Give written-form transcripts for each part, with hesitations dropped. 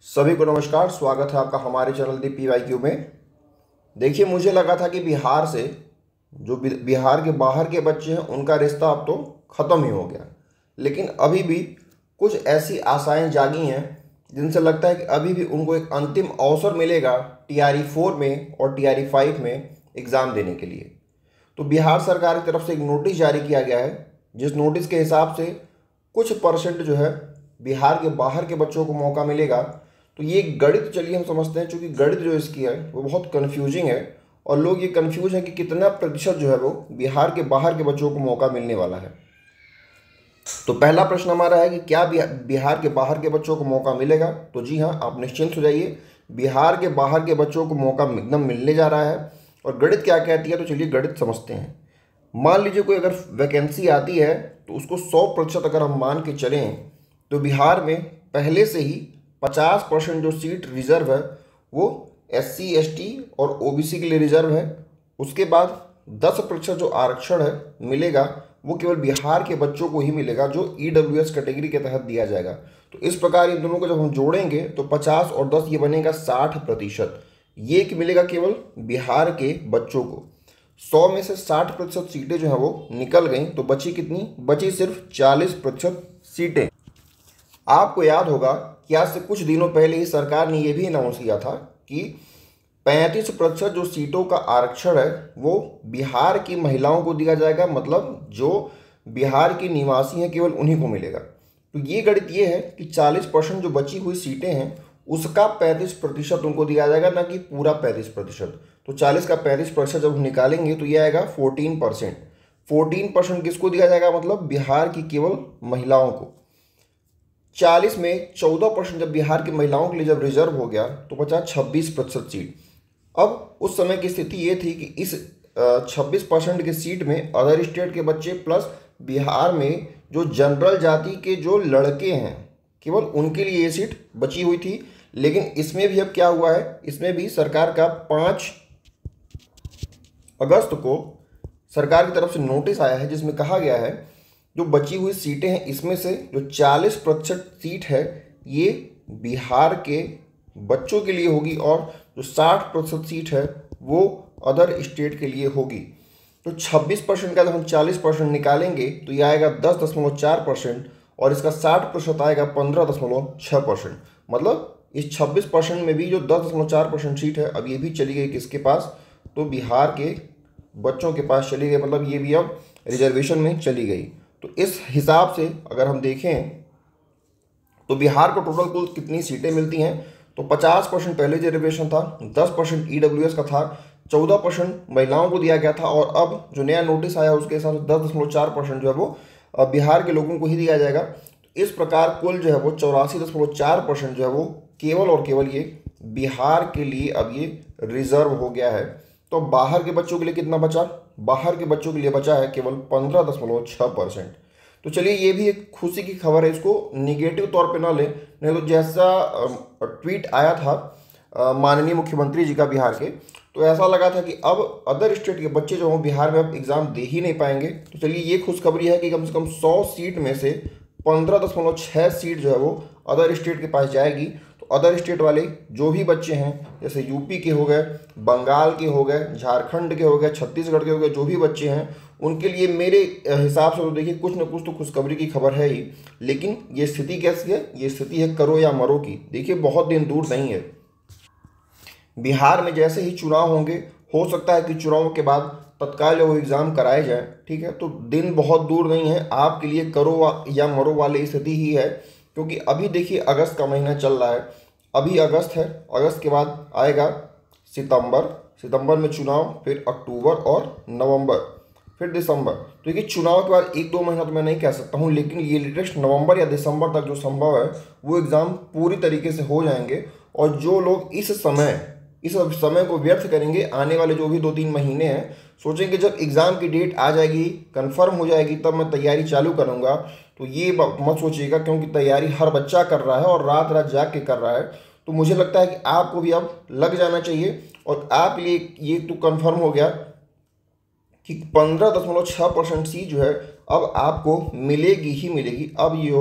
सभी को नमस्कार। स्वागत है आपका हमारे चैनल दी PYQ में। देखिए, मुझे लगा था कि बिहार से जो बिहार के बाहर के बच्चे हैं उनका रिश्ता अब तो ख़त्म ही हो गया, लेकिन अभी भी कुछ ऐसी आशाएं जागी हैं जिनसे लगता है कि अभी भी उनको एक अंतिम अवसर मिलेगा TRE 4 में और TRE 5 में एग्ज़ाम देने के लिए। तो बिहार सरकार की तरफ से एक नोटिस जारी किया गया है, जिस नोटिस के हिसाब से कुछ परसेंट जो है बिहार के बाहर के बच्चों को मौका मिलेगा। तो ये गणित चलिए हम समझते हैं, क्योंकि गणित जो इसकी है वो बहुत कन्फ्यूजिंग है और लोग ये कन्फ्यूज हैं कि कितना प्रतिशत जो है वो बिहार के बाहर के बच्चों को मौका मिलने वाला है। तो पहला प्रश्न हमारा है कि क्या बिहार के बाहर के बच्चों को मौका मिलेगा? तो जी हाँ, आप निश्चिंत हो जाइए, बिहार के बाहर के बच्चों को मौका एकदम मिलने जा रहा है। और गणित क्या कहती है, तो चलिए गणित समझते हैं। मान लीजिए कोई अगर वैकेंसी आती है तो उसको 100% अगर हम मान के चलें तो बिहार में पहले से ही 50% जो सीट रिजर्व है वो SC ST और OBC के लिए रिजर्व है। उसके बाद 10% जो आरक्षण है मिलेगा वो केवल बिहार के बच्चों को ही मिलेगा, जो EWS कैटेगरी के तहत दिया जाएगा। तो इस प्रकार इन दोनों को जब हम जोड़ेंगे तो 50 और 10 ये बनेगा 60%। ये कि मिलेगा केवल बिहार के बच्चों को। 100 में से 60% सीटें जो हैं वो निकल गई, तो बची कितनी? बची सिर्फ 40% सीटें। आपको याद होगा कि आज से कुछ दिनों पहले ही सरकार ने ये भी अनाउंस किया था कि 35% जो सीटों का आरक्षण है वो बिहार की महिलाओं को दिया जाएगा, मतलब जो बिहार की निवासी हैं केवल उन्हीं को मिलेगा। तो ये गणित ये है कि 40% जो बची हुई सीटें हैं उसका 35% उनको दिया जाएगा, ना कि पूरा 35%। तो 40 का 35% जब हम निकालेंगे तो ये आएगा 14%। 14% किसको दिया जाएगा? मतलब बिहार की केवल महिलाओं को। 40 में 14% जब बिहार की महिलाओं के लिए जब रिजर्व हो गया तो बचा 26% सीट। अब उस समय की स्थिति ये थी कि इस 26% की सीट में अदर स्टेट के बच्चे प्लस बिहार में जो जनरल जाति के जो लड़के हैं केवल उनके लिए ये सीट बची हुई थी। लेकिन इसमें भी अब क्या हुआ है, इसमें भी सरकार का 5 अगस्त को सरकार की तरफ से नोटिस आया है, जिसमें कहा गया है जो बची हुई सीटें हैं इसमें से जो 40% सीट है ये बिहार के बच्चों के लिए होगी और जो 60% सीट है वो अदर स्टेट के लिए होगी। तो 26% का जब हम 40% निकालेंगे तो ये आएगा 10.4% और इसका 60% आएगा 15.6%। मतलब इस 26% में भी जो 10.4% सीट है अब ये भी चली गई किसके पास? तो बिहार के बच्चों के पास चली गई, मतलब ये भी अब रिजर्वेशन में चली गई। तो इस हिसाब से अगर हम देखें तो बिहार को टोटल कुल कितनी सीटें मिलती हैं? तो 50% पहले रिजर्वेशन था, 10% EWS का था, 14% महिलाओं को दिया गया था और अब जो नया नोटिस आया उसके हिसाब से 10.4% जो है वो बिहार के लोगों को ही दिया जाएगा। तो इस प्रकार कुल जो है वो 84.4% जो है वो केवल और केवल ये बिहार के लिए अब ये रिजर्व हो गया है। तो बाहर के बच्चों के लिए कितना बचा? बाहर के बच्चों के लिए बचा है केवल 15.6%। तो चलिए ये भी एक खुशी की खबर है, इसको निगेटिव तौर पे ना लें, नहीं तो जैसा ट्वीट आया था माननीय मुख्यमंत्री जी का बिहार के, तो ऐसा लगा था कि अब अदर स्टेट के बच्चे जो हों बिहार में अब एग्ज़ाम दे ही नहीं पाएंगे। तो चलिए ये खुशखबरी है कि कम से कम 100 सीट में से 15.6 सीट जो है वो अदर स्टेट के पास जाएगी। तो अदर स्टेट वाले जो भी बच्चे हैं, जैसे यूपी के हो गए, बंगाल के हो गए, झारखंड के हो गए, छत्तीसगढ़ के हो गए, जो भी बच्चे हैं उनके लिए मेरे हिसाब से तो देखिए कुछ न कुछ तो खुशखबरी की खबर है ही। लेकिन ये स्थिति कैसी है? ये स्थिति है करो या मरो की। देखिए बहुत दिन दूर नहीं है, बिहार में जैसे ही चुनाव होंगे हो सकता है कि चुनाव के बाद तत्काल वो एग्ज़ाम कराए जाए, ठीक है। तो दिन बहुत दूर नहीं है, आपके लिए करो या मरो वाली स्थिति ही है। क्योंकि अभी देखिए अगस्त का महीना चल रहा है, अभी अगस्त है, अगस्त के बाद आएगा सितंबर में चुनाव, फिर अक्टूबर और नवंबर, फिर दिसंबर। तो देखिए चुनाव के बाद 1-2 महीना तो मैं नहीं कह सकता हूँ, लेकिन ये लेटेस्ट नवंबर या दिसंबर तक जो संभव है वो एग्ज़ाम पूरी तरीके से हो जाएंगे। और जो लोग इस समय को व्यर्थ करेंगे, आने वाले जो भी 2-3 महीने हैं, सोचेंगे जब एग्ज़ाम की डेट आ जाएगी, कंफर्म हो जाएगी, तब मैं तैयारी चालू करूँगा, तो ये मत सोचिएगा, क्योंकि तैयारी हर बच्चा कर रहा है और रात रात जाग के कर रहा है। तो मुझे लगता है कि आपको भी अब लग जाना चाहिए और आप लिए ये तो कंफर्म हो गया कि 15.6% सीट जो है अब आपको मिलेगी ही मिलेगी। अब ये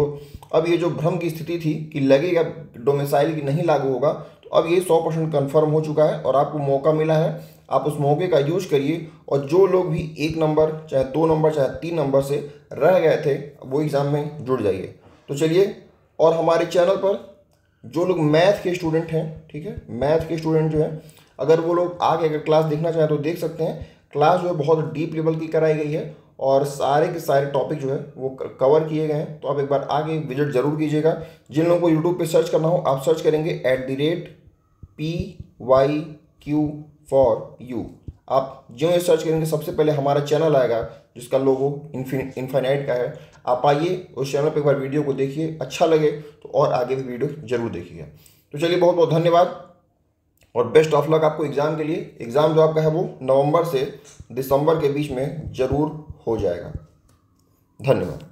अब ये जो भ्रम की स्थिति थी कि लगेगा डोमिसाइल की नहीं लागू होगा, तो अब ये 100% कन्फर्म हो चुका है और आपको मौका मिला है। आप उस मौके का यूज करिए और जो लोग भी 1 नंबर चाहे 2 नंबर चाहे 3 नंबर से रह गए थे वो एग्ज़ाम में जुड़ जाइए। तो चलिए, और हमारे चैनल पर जो लोग मैथ के स्टूडेंट हैं, ठीक है, मैथ के स्टूडेंट जो हैं, अगर वो लोग आगे अगर क्लास देखना चाहें तो देख सकते हैं। क्लास जो है बहुत डीप लेवल की कराई गई है और सारे के सारे टॉपिक जो है वो कवर किए गए हैं। तो आप एक बार आगे विजिट जरूर कीजिएगा। जिन लोगों को यूट्यूब पे सर्च करना हो आप सर्च करेंगे @PYQ4U। आप जो ये सर्च करेंगे सबसे पहले हमारा चैनल आएगा जिसका लोगो इनफाइनाइट का है। आप आइए उस चैनल पर एक बार वीडियो को देखिए, अच्छा लगे तो और आगे भी वीडियो जरूर देखिएगा। तो चलिए, बहुत बहुत धन्यवाद और बेस्ट ऑफ लक आपको एग्ज़ाम के लिए। एग्ज़ाम जो आपका है वो नवंबर से दिसंबर के बीच में ज़रूर हो जाएगा। धन्यवाद।